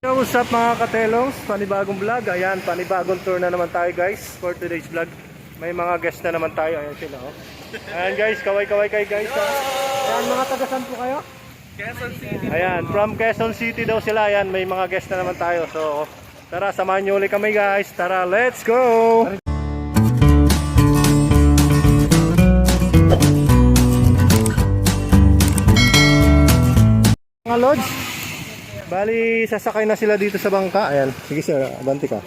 Yo, what's up mga katelongs? Panibagong vlog. Ayan, panibagong tour na naman tayo guys for today's vlog. May mga guest na naman tayo. Ayan sila oh. Ayan guys, kaway-kaway kayo guys ha? Ayan, mga tagasan po kayo? Quezon City. Ayan, from Quezon City daw sila. Ayan, may mga guest na naman tayo. So, tara, samahan nyo ulit kami guys. Tara, let's go! Mga lods, bali sasakay na sila dito sa bangka. Ayan, sige sir, abanti ka.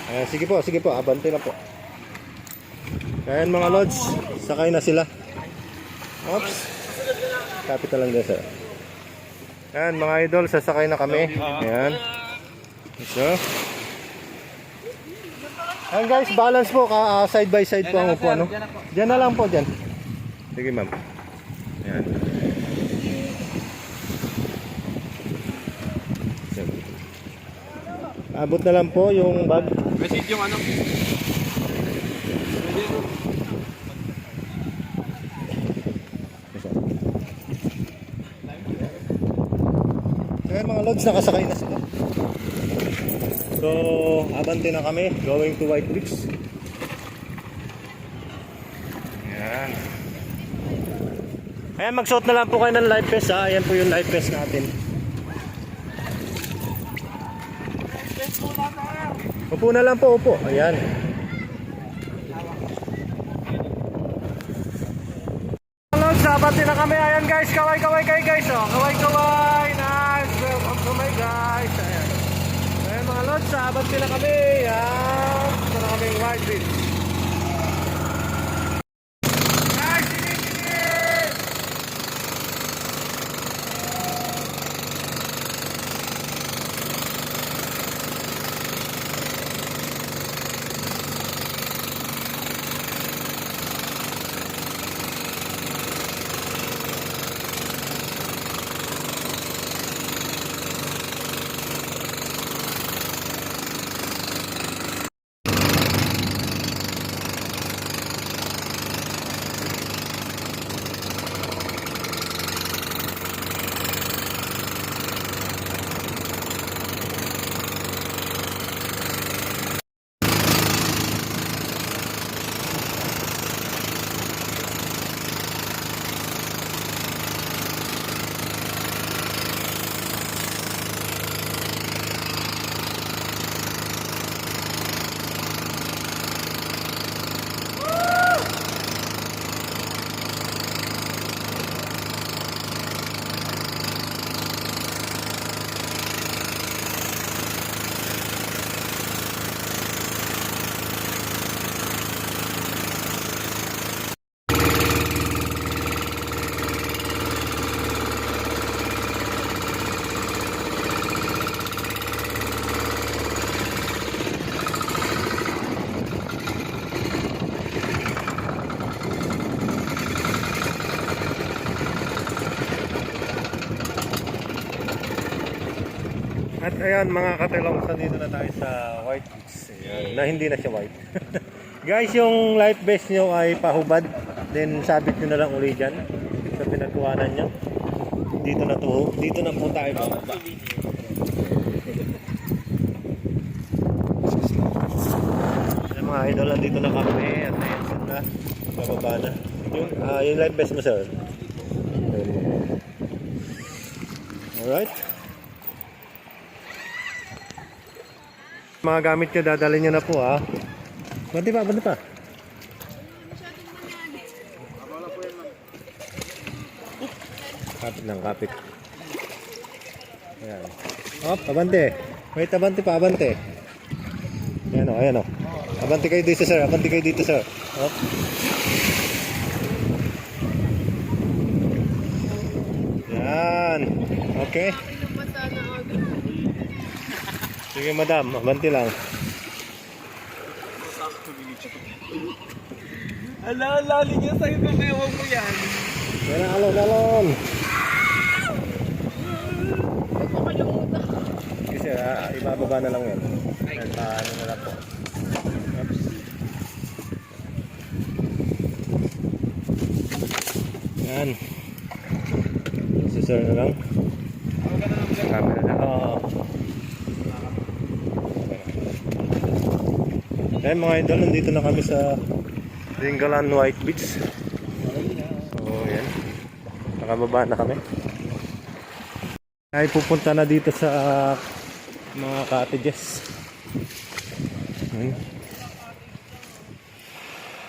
Ayan, sige po, abanti na po. Ayan mga lods, sakay na sila. Oops, kapit na lang din sir. Ayan mga idol, sasakay na kami. Ayan. So, ayan guys, balance po, side by side po ang upuan, no? Diyan na lang po, diyan. Sige ma'am. Ayan. Abot na lang po yung bag. Message yung ano? Ayan mga lods, nakasakay na sila. So, abante na kami, going to White Beach. Ayan. Ayan, magsuot na lang po kayo ng life vest ha. Ayan po yung life vest natin. Upo na lang po, upo. Ayan. Lods, abante na kami. Ayan guys, kaway-kaway kayo guys. Oh. Kaway-kaway. Nice. Welcome to my guys. Ayan. Ayan mga lods, abante na kami. Ayan. Ito na kaming White Beach. At ayan mga katelong, dito na tayo sa White Beach. Ayan, na hindi na siya white. Guys, yung life vest nyo ay pahubad. Then sabit nyo na lang uli dyan sa pinagkuhanan nyo. Dito na to. Dito na po tayo bababa. Ayan mga idol, dito na kami. At ayan na. Bababa na. Yung life vest mo sir. Alright. Mga gamit nyo, dadalhin nyo na po ha. Banti pa, banti pa. Kapit lang, kapit. Ayan. Hop, abante. Wait, abante pa, abante. Ayan o, ayan o. Abante kayo dito sir, abante kayo dito sir. Hop. Ayan. Okay. Sige madam, abanti lang. Ala, lali niya sa'yo na may huwag mo yan. Yan ang alon. Kasi ibababa na lang yan. Paano na lang po. Oops. Yan. Si sir na lang. Camera na. Oo. Ayan mga idol, nandito na kami sa Dingalan White Beach. So yan. Nakababa na kami. Ay pupunta na dito sa mga cottages.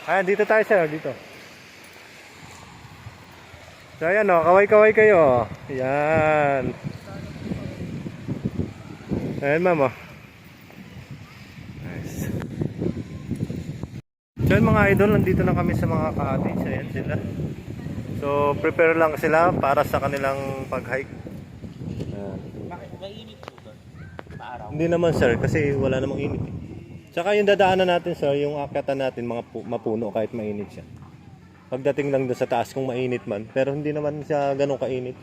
Ayan, dito tayo sir, dito. So ayan o, kaway-kaway kayo. Ayan. Ayan ma'am o. Nice. So ayan mga idol, nandito na kami sa mga cottage. Ayan sila. So prepare lang sila para sa kanilang pag-hike. Bakit mainit po doon? Paaraw. Hindi naman sir, kasi wala namang init. Tsaka yung dadaanan natin sir, yung akyatan natin mga mapuno kahit mainit siya. Pagdating lang doon sa taas kung mainit man, pero hindi naman siya ganun kainit.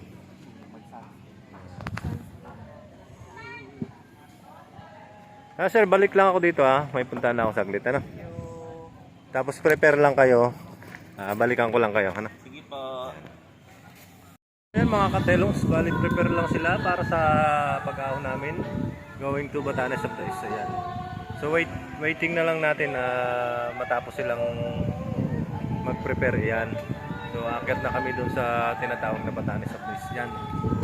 Sir, balik lang ako dito may puntahan na ako saglit ano. Tapos prepare lang kayo. Balikan ko lang kayo ano. Sige po. Ayan mga katelongs, balik prepare lang sila para sa pag-ahon namin going to Batanes of the East. Ayan. So waiting na lang natin matapos silang mag-prepare. Yan. So aakyat na kami dun sa tinatawag na Batanes of the East. Yan.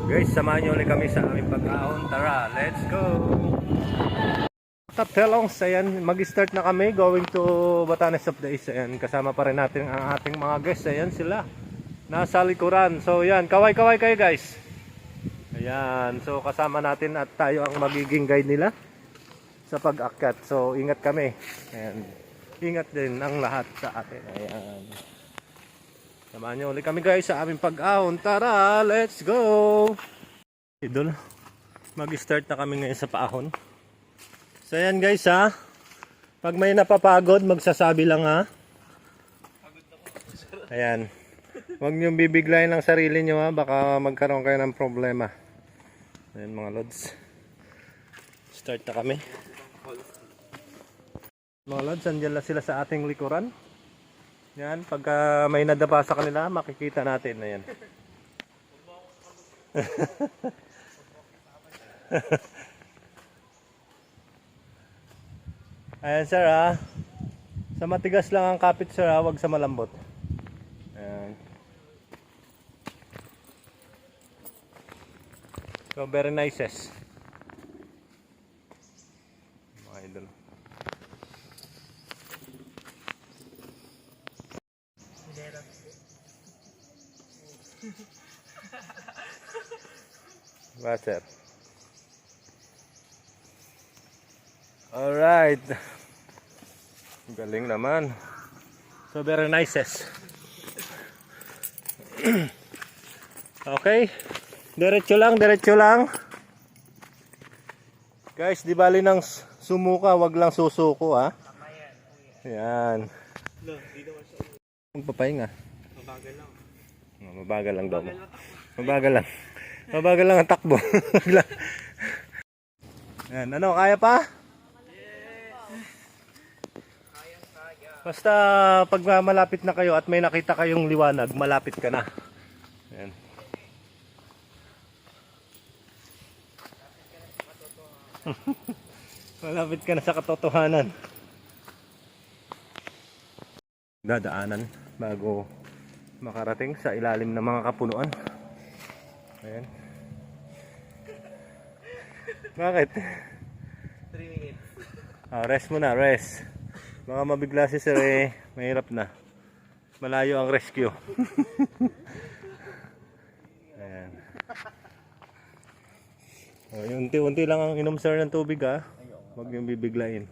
Guys, samahan nyo ulit kami sa aming pag-ahon. Tara, let's go! Katelongs, ayan, mag-start na kami going to Batanes of the East. Ayan, kasama pa rin natin ang ating mga guests. Ayan sila. Nasa likuran. So yan, kaway-kaway kayo guys. Ayan, so kasama natin at tayo ang magiging guide nila sa pag-akyat. So ingat kami. Ayan. Ingat din ang lahat sa atin. Ayan. Samahan nyo ulit kami guys sa aming pag-ahon. Tara, let's go! Idol, mag-start na kami ngayon sa paahon. So ayan guys pag may napapagod, magsasabi lang Ayan. Huwag nyo bibiglayin ang sarili nyo baka magkaroon kayo ng problema. Ayan mga lods. Start na kami. Mga lods, andyan lang sila sa ating likuran. Yan, pagka may nadapa sa kanila, makikita natin. Ayan. Ayan sir sa matigas lang ang kapit sir wag sa malambot. Ayan. So very nice mga idol. Water. Alright. Galing naman. So very nice Okay. Diretso lang. Guys, di bali nang sumuka, wag lang susuko Ayan. Magpapahinga. Mabagal lang. Mabagal lang daw. Mabagal lang ang takbo. Ayan, ano, kaya pa? Basta pag malapit na kayo at may nakita kayong liwanag, malapit ka na. Ayan. Malapit ka na sa katotohanan. Dadaanan bago makarating sa ilalim ng mga kapunuan. Ayan. Bakit? 3 minutes. Rest muna, rest. Baka mabigla si sir mahirap na. Malayo ang rescue. Ayan. Unti-unti lang ang inom sir ng tubig Huwag yung bibiglain.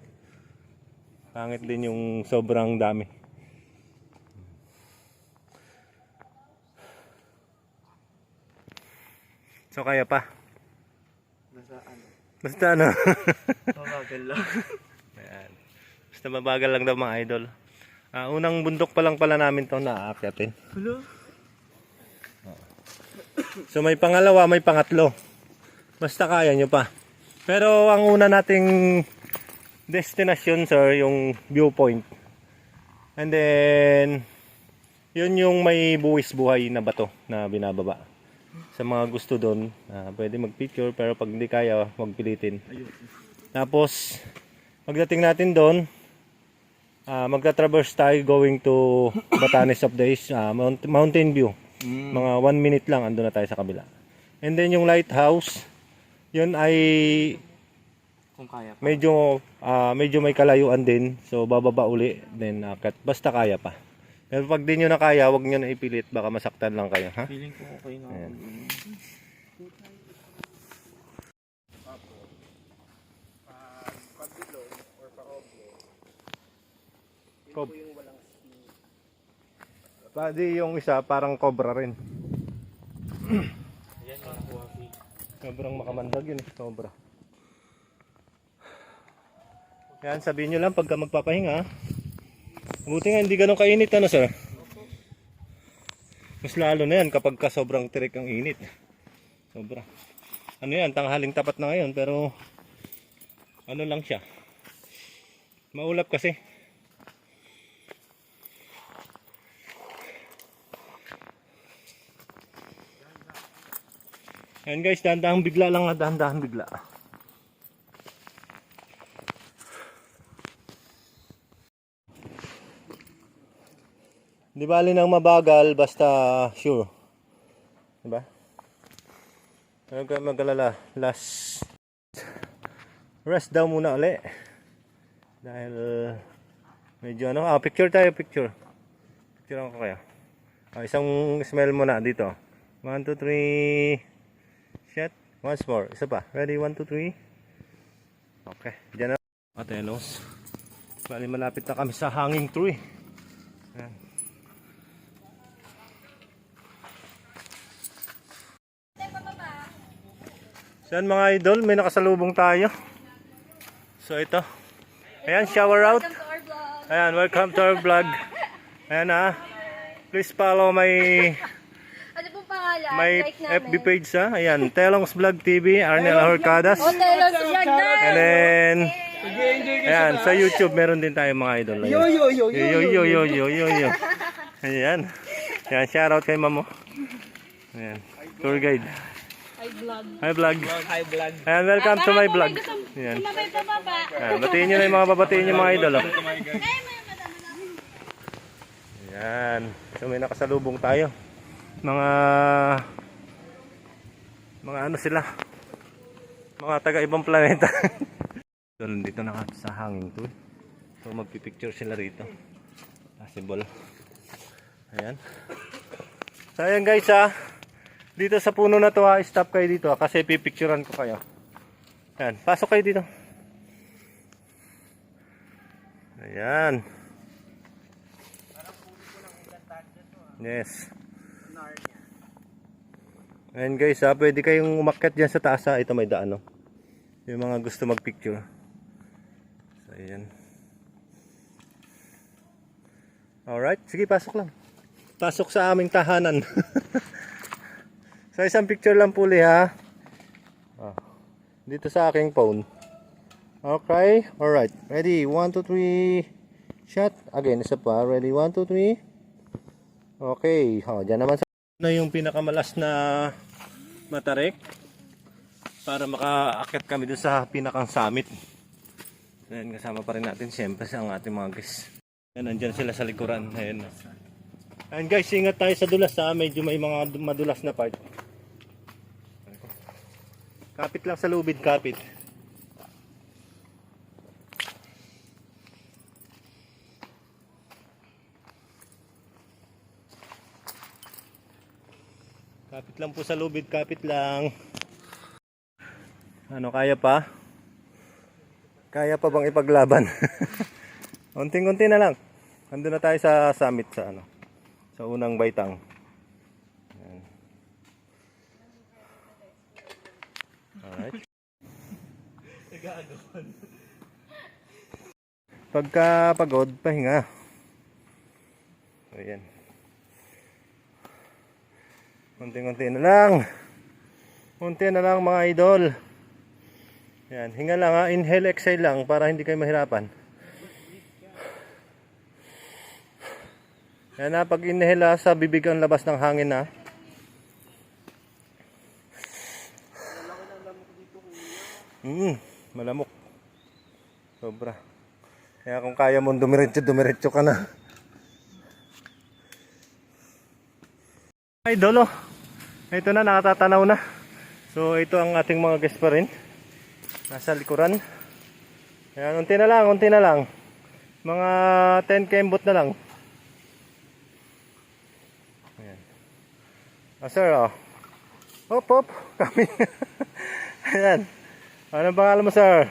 Pangit din yung sobrang dami. So kaya pa? Basta ano? Mabagal lang. Ayan. Basta mabagal lang daw mga idol. Unang bundok pa lang pala namin to na aakyatin. Hello? So may pangalawa, may pangatlo. Basta kaya nyo pa. Pero ang una nating destination sir, yung viewpoint. And then Yun yung may buwis buhay na bato na binababa. Sa mga gusto doon, pwede mag-picture pero pag hindi kaya, huwag pilitin. Tapos, pagdating natin doon, magta-traverse tayo going to Batanes of the East, Mountain View. Mga 1 minute lang, andun na tayo sa kabila. And then yung lighthouse, yun ay Kung kaya pa. medyo may kalayuan din. So, bababa uli. Then, basta kaya pa. Pero pag di nyo na kaya, huwag nyo na ipilit. Baka masaktan lang kayo, ha? Feeling ko okay na. Ayan. Pwede yung isa, parang cobra rin. Ayan, mga kuwafi. Sobrang makamandag yun, cobra. Yan, sabihin nyo lang pagka magpapahinga. Buti nga hindi ganun kainit, ano sir? Mas lalo na yan kapag ka sobrang tirik ang init. Sobra. Ano yan, tanghaling tapat na ngayon pero ano lang siya. Maulap kasi. Yan guys, dahan-dahan bigla lang, dahan-dahan bigla. Di bali nang mabagal basta sure. Diba? Huwag kang mag-alala. Last rest daw muna uli. Dahil medyo ano, picture tayo, picture. Picture ko kaya. Isang smell muna dito. 1, 2, 3. Shot. Once more. Isa pa. Ready? 1, 2, 3. Okay. Diyan na. Atelos. Bali malapit na kami sa hanging tree. Ayan. Saan mga idol? May nakasalubong tayo. So ito. Ayan, shower out. Ayan, welcome to our vlog. Ayan please follow my Ano pong pangalan? my Like namin. FB page Ayan, Telong's Vlog TV, Arnel Ahorcadas. Hotel Vlog. And then, ayan, sa YouTube meron din tayo mga idol. Yo. Ayan. Ayan, shoutout kay Mamo. Ayan, tour guide. Hi vlog. Hi, vlog. Ayan, welcome to my vlog. Ayan. Ayan, batiin nyo na yung mga babatiin nyo mga idol. Ayan. So may nakasalubong tayo. Mga ano sila? Mga taga ibang planeta. So nandito na sa hanging to. So magpipicture sila rito. Possible. Ayan. So ayan guys dito sa puno na to stop kayo dito kasi pipicturean ko kayo. Ayan, pasok kayo dito. Ayan. Yes. Ayan guys pwede kayong umakyat dyan sa taas ito may daan yung mga gusto magpicture. So ayan. Alright, sige pasok lang. Pasok sa aming tahanan. So isang picture lang puli dito sa aking phone. Okay, alright. Ready, 1, 2, 3. Shot. Again, isa pa. Ready, 1, 2, 3. Okay, dyan naman na yung pinakamalas na matarik para makaakyat kami doon sa pinakang summit. Ayan, kasama pa rin natin siyempre ang ating mga guys. Ayan, nandyan sila sa likuran. Ayan. Ayan guys, ingat tayo sa dulas medyo may mga madulas na part. Kapit lang sa lubid, kapit. Kapit lang po sa lubid, kapit lang. Ano, kaya pa? Kaya pa bang ipaglaban? Unting-unti na lang. Andun na tayo sa summit sa sa unang baitang. Ayan. Alright. Pagka pagod, pahinga. Ayan. Unti-unti na lang. Unti na lang mga idol. Ayan, hinga lang inhale, exhale lang para hindi kayo mahirapan. Yan na, pag inhale sa bibig ang labas ng hangin na. Malamok. Sobra. Kaya kung kaya mo dumiretso ka na. Ay, dolo. Ito na, nakatatanaw na. So, ito ang ating mga guest pa rin. Nasa likuran. Ayan, unti na lang. Mga 10 kembot na lang. Ayan. Sir, Hop. Kami. Ayan. Anong pangalan mo, sir?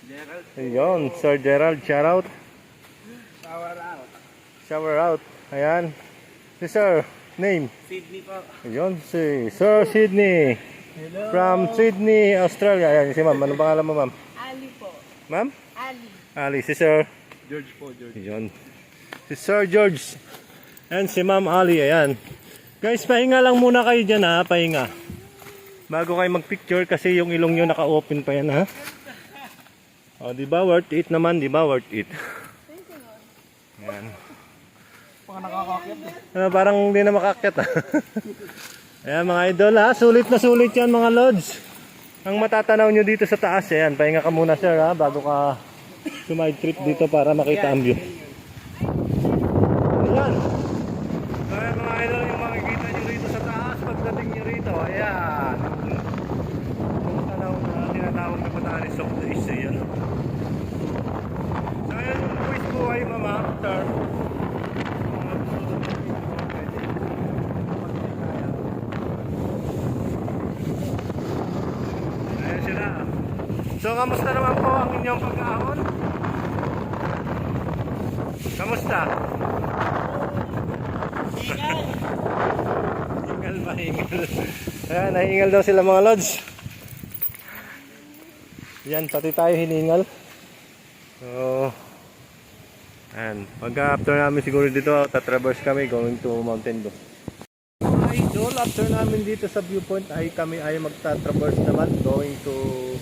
Gerald. Ayun, Sir Gerald, shout out. Shower out. Ayan. Si sir, name? Sydney po. Ayun, si Sir Sydney. Hello. From Sydney, Australia. Ayan, si ma'am. Anong pangalan mo, ma'am? Ali po. Ma'am? Ali. Ali. Si Sir? George po, George. Ayun. Si Sir George. And si Ma'am Ali. Ayan. Guys, pahinga lang muna kayo dyan ha. Pahinga. Bago kayo magpicture kasi yung ilong nyo naka-open pa yan ha. O, diba worth it naman? Diba worth it? Ayan. Parang hindi na makakyat ha. Ayan mga idol ha. Sulit na sulit yan mga lods. Ang matatanaw nyo dito sa taas. Ayan. Pahinga ka muna sir ha. Bago ka sumide trip dito para makita ang view. Ayan. Ayan mga idol yung makikita nyo rito sa taas. Pagdating nyo rito. Ayan. Yung tanaw na tinatawag na Batanes of the East. Ayan. So ayan yung quiz buhay mama. Sir. Ayan sila. So kamusta naman po ang inyong pag-aahon? Kamusta? Hingal ba? Hingal. Ayan, nahingal daw sila mga lods. Yan, pati tayo hiningal. So, ayan. Pagka-after namin siguro dito, tatraverse kami going to Mountain View. Idol, after namin dito sa viewpoint ay kami ay magta-traverse naman going to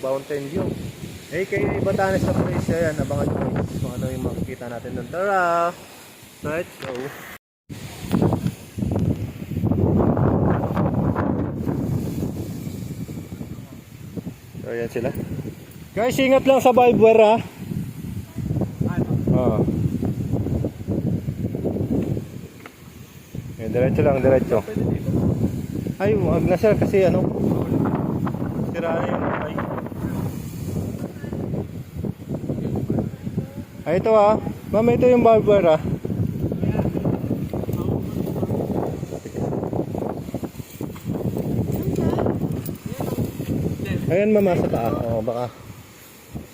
Mountain View. AKA Batanes na place. Ayan, abangan nyo kung ano yung makikita natin doon. Tara! Let's go! So, ayan sila. Guys, ingat lang sa byware ha. Diretso lang, diretso. Ay, wag na sir kasi ano. Sira na yung ay. Ay, ito ha. Ma'am, ito yung barbara. Ayan mama sa taas. Oo, baka.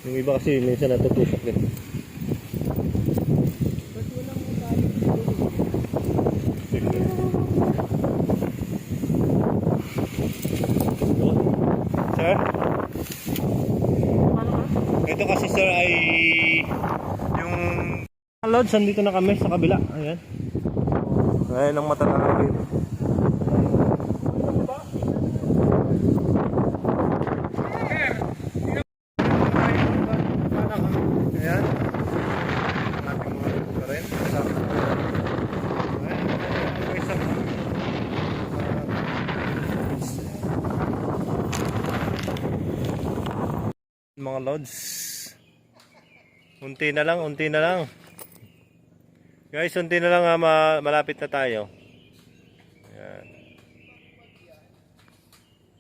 Yung iba kasi minsan natutusok din. Sir? Ito kasi sir ay yung lods, andito na kami sa kabila. Ayan. Ayan ang matatanaw dito. Ayan. Ating mga pa rin. Ayan. Mga lods. Unti na lang. Guys, unti na lang ha, malapit na tayo. Ayan.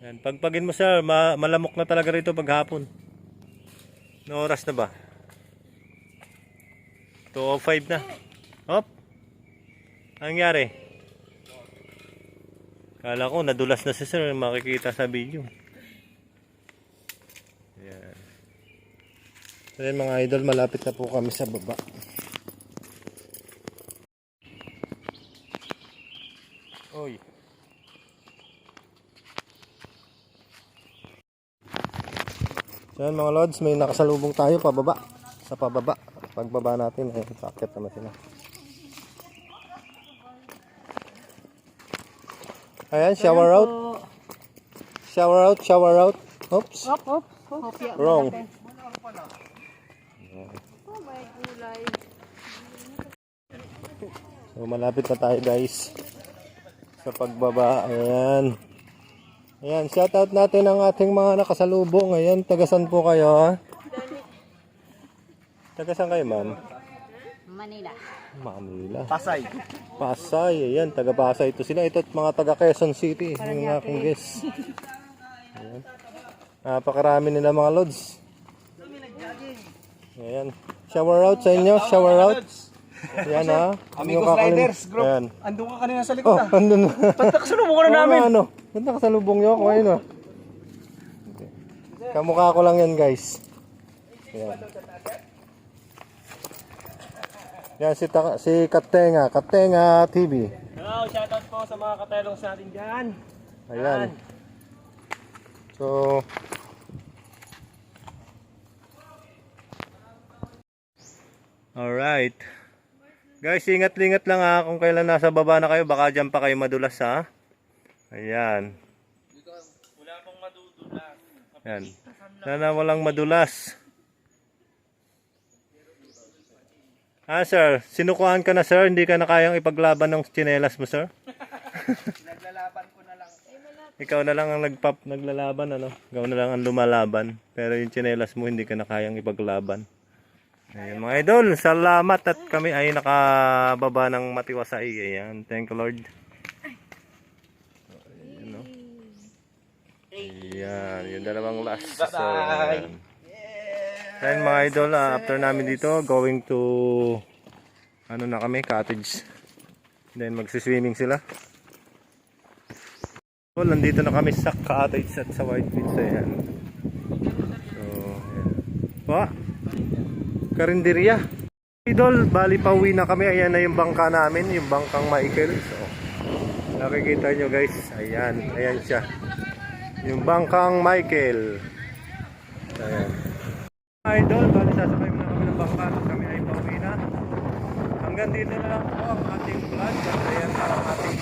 Ayan. Pagpagin mo sir, malamok na talaga rito paghapon. No oras na ba? 2:05 na. Hop. Anong nangyari? Kala ko nadulas na si sir, makikita sa video. Ayan. Ayan mga idol, malapit na po kami sa baba. Oy. So yan mga lods, may nakasalubong tayo pababa. Sa pababa. Pagbaba natin, ay sakit naman sila. Ayan, shower out. Shower out. Oops. Hop. Wrong. Oh my gulay. So So, malapit na tayo guys sa pagbaba. Ayan. Ayan, shoutout natin ang ating mga nakasalubong. Ayan, tagasan po kayo. Tagasan kayo, ma'am? Manila. Manila. Pasay. Pasay. Ayan, taga Pasay ito sila. Ito at mga taga Quezon City. Yung aking guess. Ayan. Napakarami nila mga lods. Ayan. Shower out sa inyo. Shower out. Ayan ha. Amigos Riders Group. Ayan. Andun ka kanina sa likod Oh, andun na. Pagkakasalubong ka na namin. Ano? Ba't nakasalubong nyo ako? Ayun o. Kamukha ko lang yan guys. Ayan. Yan si Katenga. Katenga TV. Hello, shoutout po sa mga katelong sa atin dyan. Ayan. So, alright. Guys, ingat-ingat lang ha kung kailan nasa baba na kayo. Baka dyan pa kayo madulas ha. Ayan. Wala pong madudulas. Ayan. Sana walang madulas. Ah, sir. Sinukuhan ka na, sir. Hindi ka na kayang ipaglaban ng tsinelas mo, sir. Naglalaban ko na lang. Ikaw na lang ang naglalaban, ano? Ikaw na lang ang lumalaban. Pero yung tsinelas mo, hindi ka na kayang ipaglaban. Ayan, mga idol. Salamat at kami ay nakababa ng Matiwasay. Ayan. Thank you, Lord. Ayan, no? Ayan. Yung dalawang last. So, ayan. Ayan mga idol, after namin dito, going to ano na kami, cottage. Then magsiswimming sila. So, nandito na kami sa cottage at sa White Beach. Ayan. So, ayan. Pa, karinderya. Idol, bali pauwi na kami. Ayan na yung bangka namin, yung bangkang Michael. So, nakikita nyo guys. Ayan, ayan siya. Yung bangkang Michael. Ayan. Idol, bali sasakay muna kami ng bangka at kami ay pauwi na. Hanggang dito na lang po ang ating vlog at ayan ang ating